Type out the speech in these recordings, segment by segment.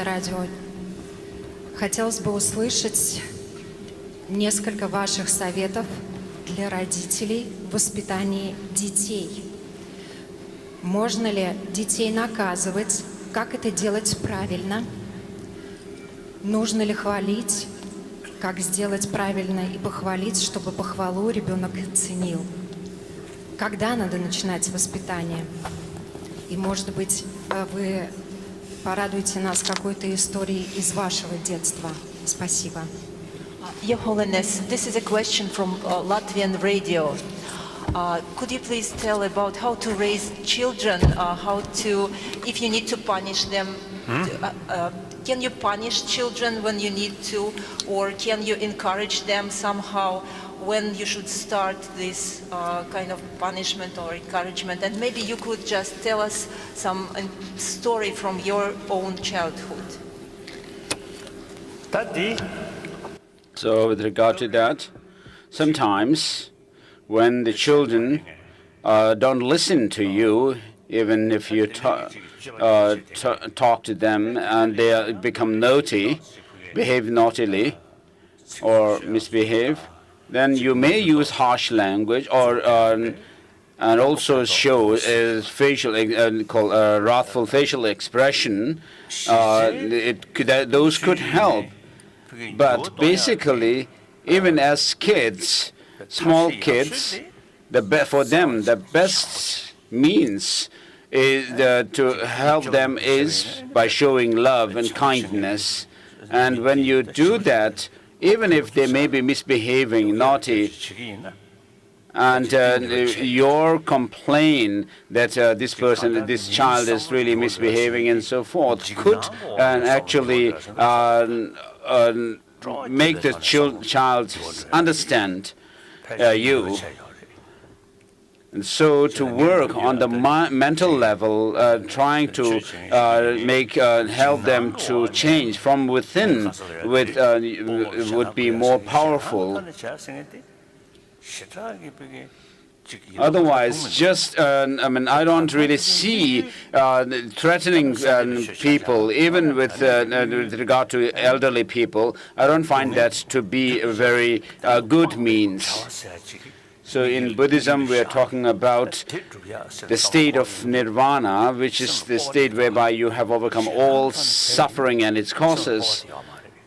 Русское радио. Хотелось бы услышать несколько ваших советов для родителей в воспитании детей. Можно ли детей наказывать? Как это делать правильно? Нужно ли хвалить? Как сделать правильно и похвалить, чтобы похвалу ребенок ценил? Когда надо начинать воспитание? И, может быть, вы порадуете нас какой-то историей из вашего детства. Спасибо. Your Holiness, this is a question from Latvian radio. Could you please tell about how to raise children, how to, if you need to punish them, can you punish children when you need to, or can you encourage them somehow when you should start this kind of punishment or encouragement? And maybe you could just tell us some story from your own childhood. So with regard to that, sometimes when the children don't listen to you, even if you talk to them and they become naughty, behave naughtily or misbehave, then you may use harsh language or and also show wrathful facial expression. Those could help. But basically, even as kids, small kids, for them, the best means is to help them is by showing love and kindness. And when you do that, even if they may be misbehaving, naughty, and your complaint that this child is really misbehaving and so forth, could actually make the child understand you. And so to work on the mental level, trying to help them to change from within would be more powerful. Otherwise, just, I don't really see threatening people, even with regard to elderly people. I don't find that to be a very good means. So in Buddhism, we are talking about the state of nirvana, which is the state whereby you have overcome all suffering and its causes.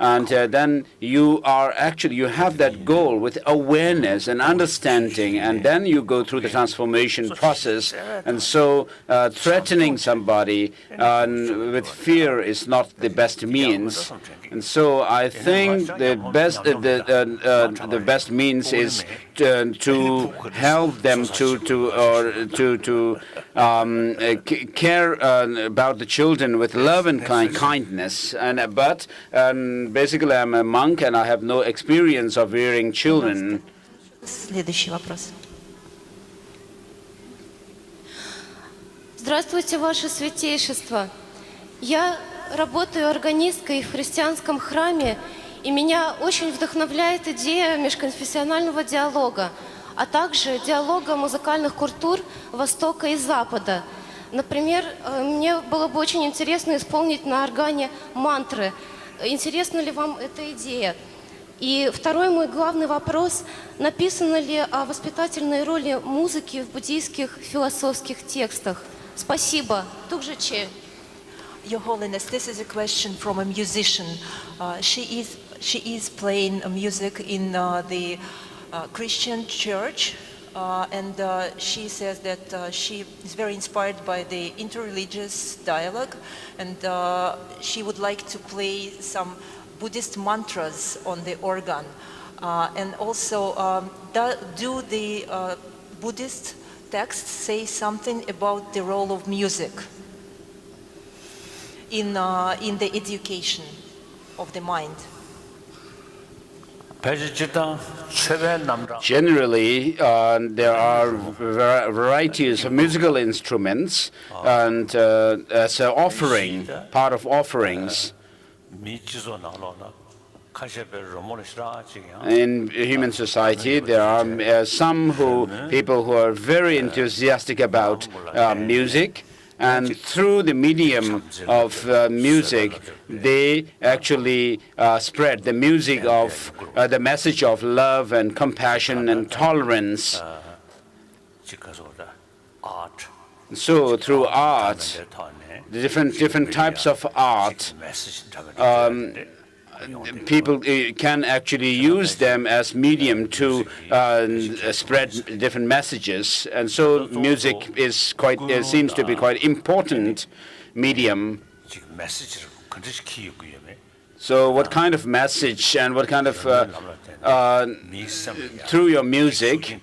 And then you have that goal with awareness and understanding, and then you go through the transformation process. And so threatening somebody with fear is not the best means. And so I think the best means is to help them to care about the children with love and kindness. But basically, I'm a monk and I have no experience of rearing children. Следующий вопрос. Здравствуйте, Ваше Святейшество. Я работаю органисткой в христианском храме, и меня очень вдохновляет идея межконфессионального диалога, а также диалога музыкальных культур Востока и Запада. Например, мне было бы очень интересно исполнить на органе мантры. Интересна ли вам эта идея? И второй мой главный вопрос: написано ли о воспитательной роли музыки в буддийских философских текстах? Спасибо. Tukje. Your Holiness, this is a question from a musician. She is playing music in the Christian church, and she says that she is very inspired by the interreligious dialogue, and she would like to play some Buddhist mantras on the organ. And also, do the Buddhist texts say something about the role of music in the education of the mind? Generally, there are varieties of musical instruments, and as an offering, part of offerings. In human society, there are some people who are very enthusiastic about music, And through the medium of music, they actually spread the music of the message of love and compassion and tolerance. So through art, the different types of art, people can actually use them as medium to spread different messages, and so music is seems to be quite important medium. So what kind of message and what kind of through your music,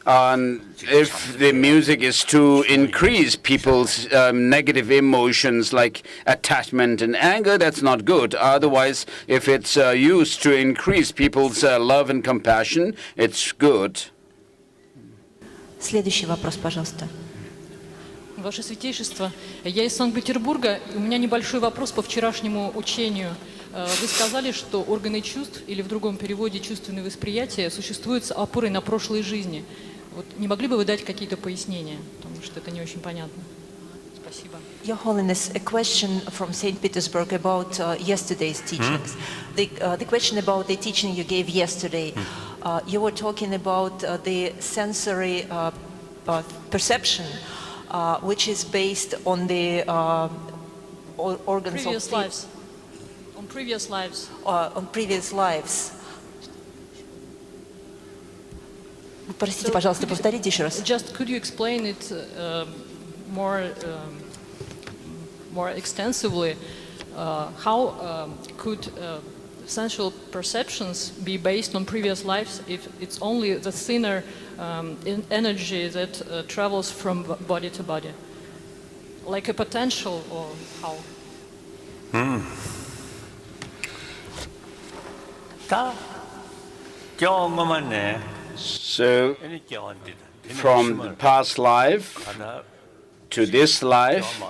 if the music is to increase people's negative emotions like attachment and anger, that's not good. Otherwise, if it's used to increase people's love and compassion, it's good. Следующий вопрос, пожалуйста. Ваше Святейшество, я из Санкт-Петербурга. У меня небольшой вопрос по вчерашнему учению. Вы сказали, что органы чувств, или в другом переводе чувственные восприятия, существуют с опорой на прошлой жизни. Вот не могли бы вы дать какие-то пояснения? Потому что это не очень понятно. Спасибо. Your Holiness, a question from St. Petersburg about yesterday's teachings. The question about the teaching you gave yesterday. You were talking about the sensory perception, which is based on the organs Previous of lives. On previous lives. On previous lives. Простите, пожалуйста, повторите еще раз. Just could you explain it more extensively? How could sensual perceptions be based on previous lives if it's only the thinner energy that travels from body to body? Like a potential, or how? So from the past life to this life,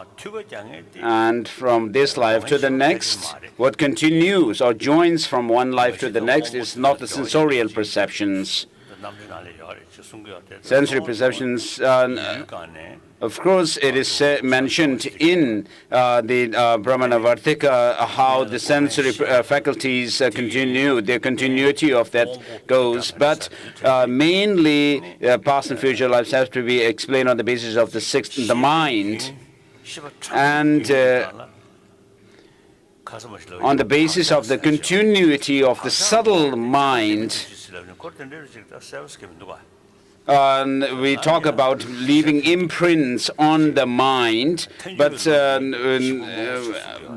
and from this life to the next, what continues or joins from one life to the next is not the sensorial perceptions. Sensory perceptions, of course, it is mentioned in the Brahmana Vartika how the sensory faculties continue, the continuity of that goes, but mainly past and future lives have to be explained on the basis of the mind, and on the basis of the continuity of the subtle mind. We talk about leaving imprints on the mind, but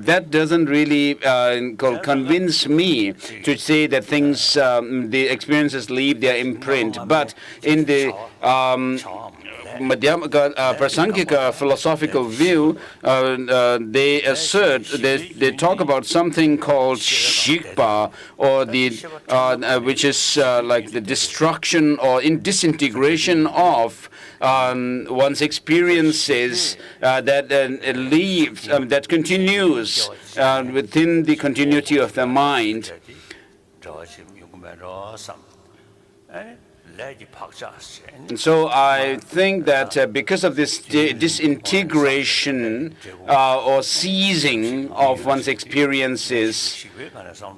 that doesn't really convince me to say that things, the experiences leave their imprint. But in the Madhyamaka Prasangika philosophical view, they assert, they talk about something called shikpa, or the which is like the destruction or disintegration of one's experiences that leaves, that continues within the continuity of the mind. And so I think that because of this disintegration or ceasing of one's experiences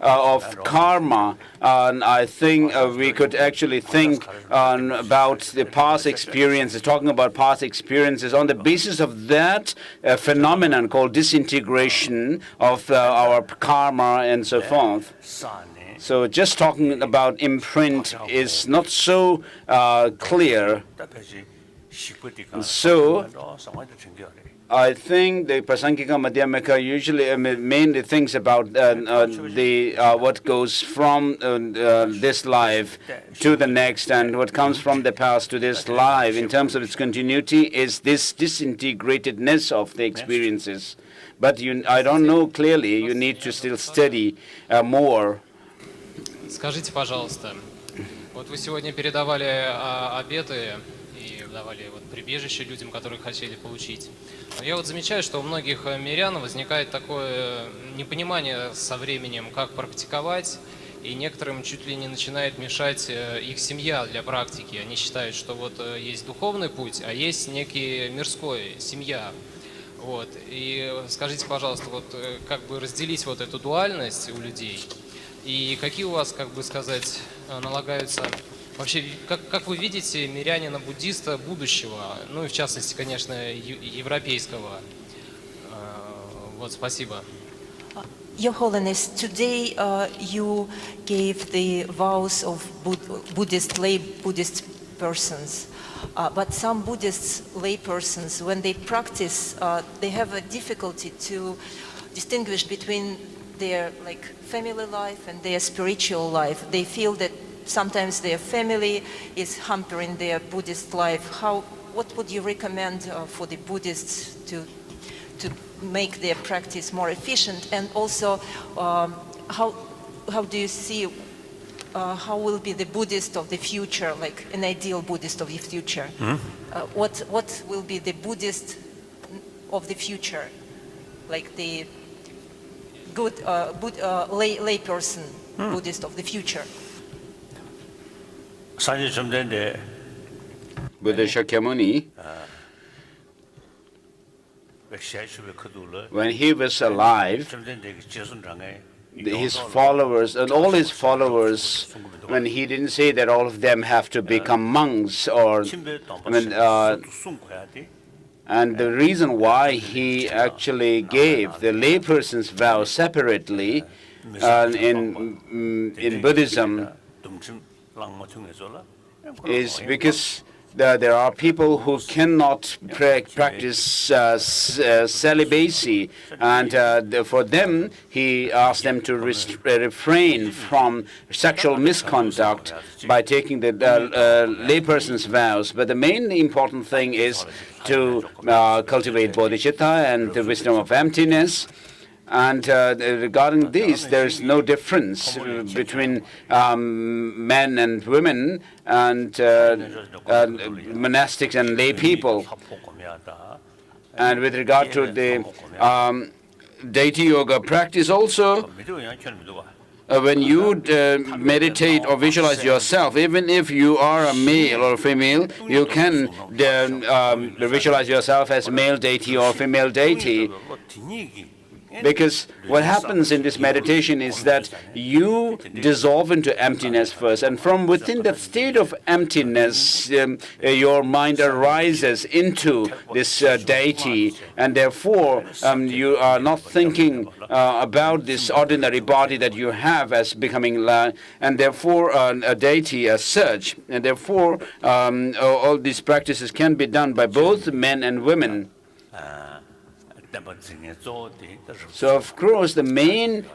of karma, I think we could actually think about the past experiences, talking about past experiences on the basis of that phenomenon called disintegration of our karma and so forth. So just talking about imprint is not so clear. So I think the Prasangika Madhyamaka usually mainly thinks about what goes from this life to the next, and what comes from the past to this life in terms of its continuity is this disintegratedness of the experiences. But I don't know clearly. You need to still study more. Скажите, пожалуйста, вот вы сегодня передавали обеты и давали вот прибежище людям, которые хотели получить. Но я вот замечаю, что у многих мирян возникает такое непонимание со временем, как практиковать, и некоторым чуть ли не начинает мешать их семья для практики. Они считают, что вот есть духовный путь, а есть некий мирской, семья. Вот. И скажите, пожалуйста, вот как бы разделить вот эту дуальность у людей, и какие у вас, как бы сказать, налагаются... Вообще, как вы видите мирянина-буддиста будущего, ну и в частности, конечно, европейского? Вот, спасибо. Your Holiness, today you gave the vows of Buddhist lay Buddhist persons, but some Buddhist lay persons, when they practice, they have a difficulty to distinguish between their family life and their spiritual life. They feel that sometimes their family is hampering their Buddhist life. What would you recommend for the Buddhists to make their practice more efficient? And also, how do you see how will be the Buddhist of the future, like an ideal Buddhist of the future? What will be the Buddhist of the future, like the good lay person Buddhist of the future? Buddha Shakyamuni, when he was alive, his followers, and all his followers, when he didn't say that all of them have to become monks, or and the reason why he actually gave the layperson's vow separately in Buddhism is because there are people who cannot practice celibacy, and for them he asked them to refrain from sexual misconduct by taking the layperson's vows. But the main important thing is to cultivate bodhicitta and the wisdom of emptiness. And regarding this, there is no difference between men and women and monastics and lay people. And with regard to the deity yoga practice also, when you meditate or visualize yourself, even if you are a male or female, you can visualize yourself as male deity or female deity. Because what happens in this meditation is that you dissolve into emptiness first, and from within that state of emptiness, your mind arises into this deity, and therefore you are not thinking about this ordinary body that you have as becoming, and therefore a deity as such, and therefore all these practices can be done by both men and women. So, of course, the main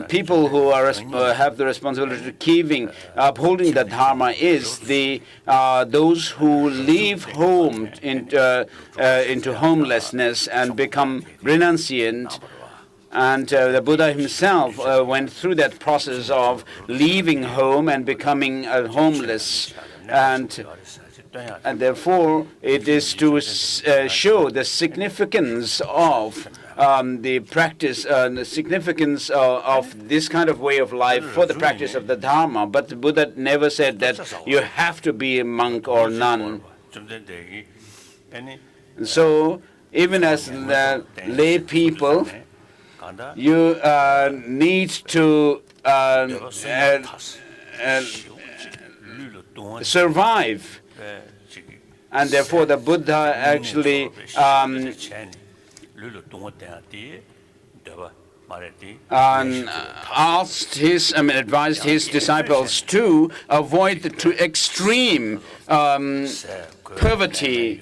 people who have the responsibility of upholding the Dharma is those who leave home into homelessness and become renunciant. And the Buddha himself went through that process of leaving home and becoming homeless. And therefore, it is to show the significance of the practice, the significance of this kind of way of life for the practice of the Dharma. But the Buddha never said that you have to be a monk or nun. And so, even as lay people, you need to survive. And therefore, the Buddha actually advised his disciples to avoid the extreme poverty,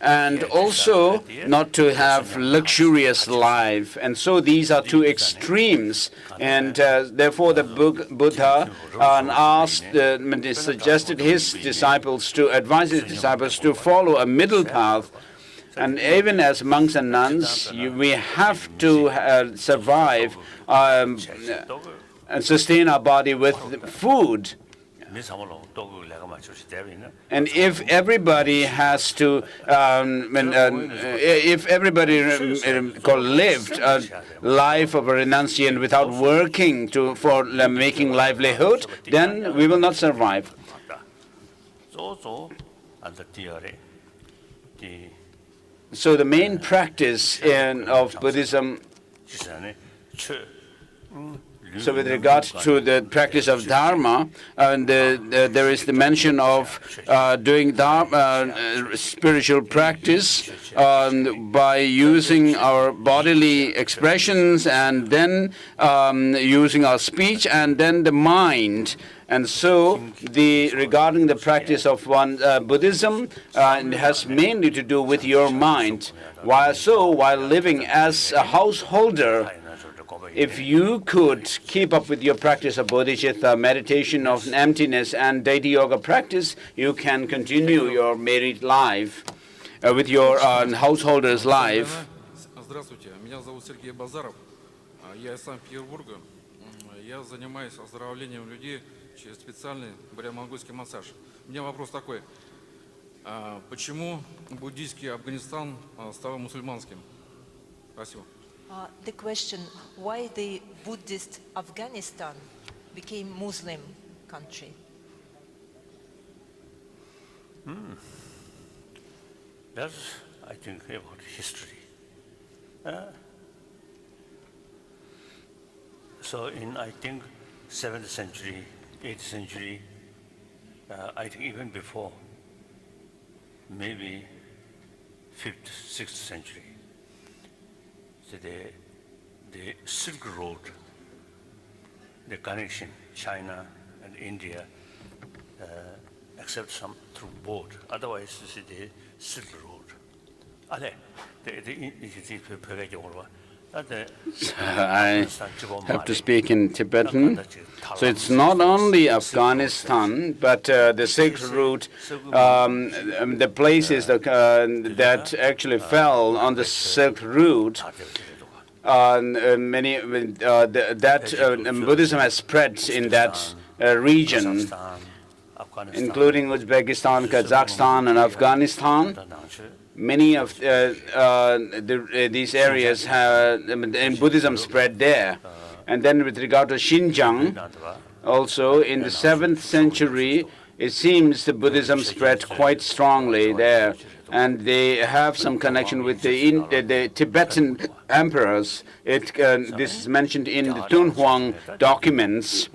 and also not to have luxurious life. And so these are two extremes. And therefore the Buddha suggested his disciples to advise his disciples to follow a middle path. And even as monks and nuns, we have to survive and sustain our body with food. And if everybody has to, if everybody lived a life of a renunciant without working for making livelihood, then we will not survive. So the main practice of Buddhism, so with regard to the practice of Dharma, there is the mention of doing Dharma, spiritual practice by using our bodily expressions and then using our speech and then the mind. And so, regarding the practice of Buddhism, it has mainly to do with your mind. While living as a householder, if you could keep up with your practice of bodhicitta, meditation of emptiness, and deity yoga practice, you can continue your married life with your householder's life. Здравствуйте, меня зовут Сергей Базаров. Я из Санкт-Петербурга. Я занимаюсь оздоровлением людей через специальный монгольский массаж. У меня вопрос такой. Почему буддийский Афганистан стал мусульманским? Спасибо. The question, why the Buddhist Afghanistan became Muslim country? That's, I think, about history. So in, I think, 7th century, 8th century, I think even before, maybe 5th, 6th century, so the Silk Road, the connection, China and India, except some through boat, otherwise you see the Silk Road. I have to speak in Tibetan. So it's not only Afghanistan, but the Silk Route, the places that actually fell on the Silk Route, Buddhism has spread in that region, including Uzbekistan, Kazakhstan, and Afghanistan. Many of these areas and Buddhism spread there. And then with regard to Xinjiang, also in the 7th century, it seems the Buddhism spread quite strongly there. And they have some connection with the Tibetan emperors. This is mentioned in the Dunhuang documents,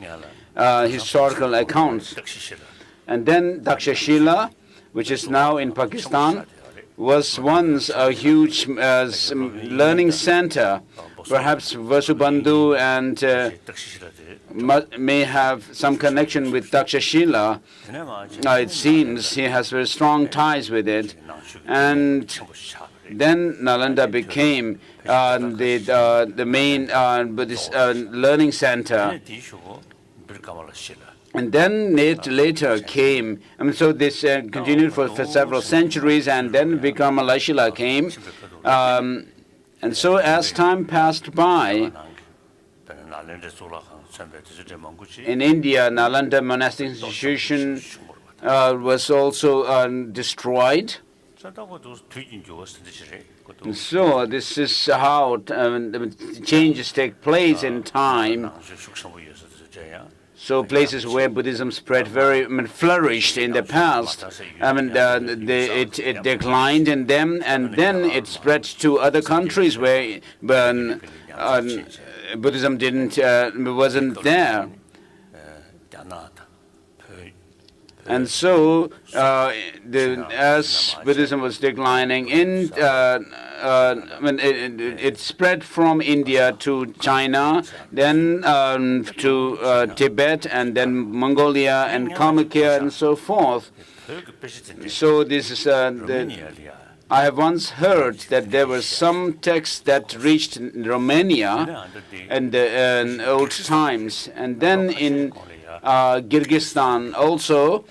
historical accounts. And then Takshashila, which is now in Pakistan, was once a huge learning center. Perhaps Vasubandhu and may have some connection with Takshashila. It seems he has very strong ties with it. And then Nalanda became the main Buddhist learning center. And then it later came, so this continued for several centuries, and then Vikramalashila came. And so as time passed by, in India, Nalanda monastic institution was also destroyed. And so this is how changes take place in time. So places where Buddhism spread flourished in the past. It declined in them, and then it spread to other countries where Buddhism wasn't there. And so, as Buddhism was declining, it spread from India to China, then to Tibet, and then Mongolia and Kalmykia and so forth. So this is I have once heard that there were some texts that reached Romania in the old times, and then in Kyrgyzstan also.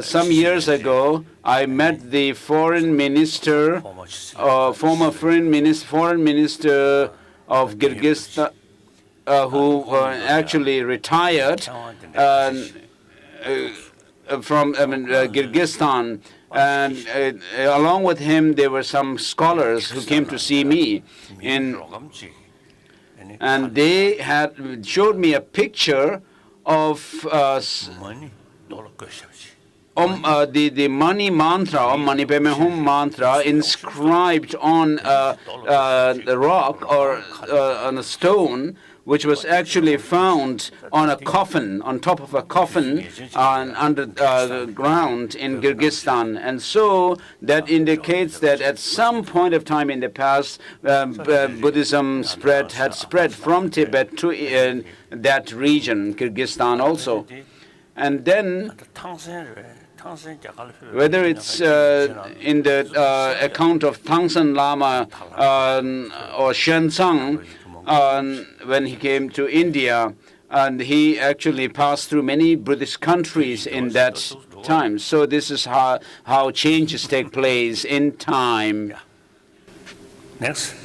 Some years ago, I met the foreign minister, former foreign minister of Kyrgyzstan, who actually retired. from Kyrgyzstan, and along with him there were some scholars who came to see me, and they had showed me a picture of the Mani mantra, Om Mani Padme Hum mantra, inscribed on the rock or on a stone, which was actually found on a coffin, on top of a coffin under the ground in Kyrgyzstan. And so that indicates that at some point of time in the past, Buddhism had spread from Tibet to that region, Kyrgyzstan also. And then, whether it's in the account of Tangsen Lama or Shenzang, when he came to India, and he actually passed through many Buddhist countries in that time. So this is how changes take place in time. Next.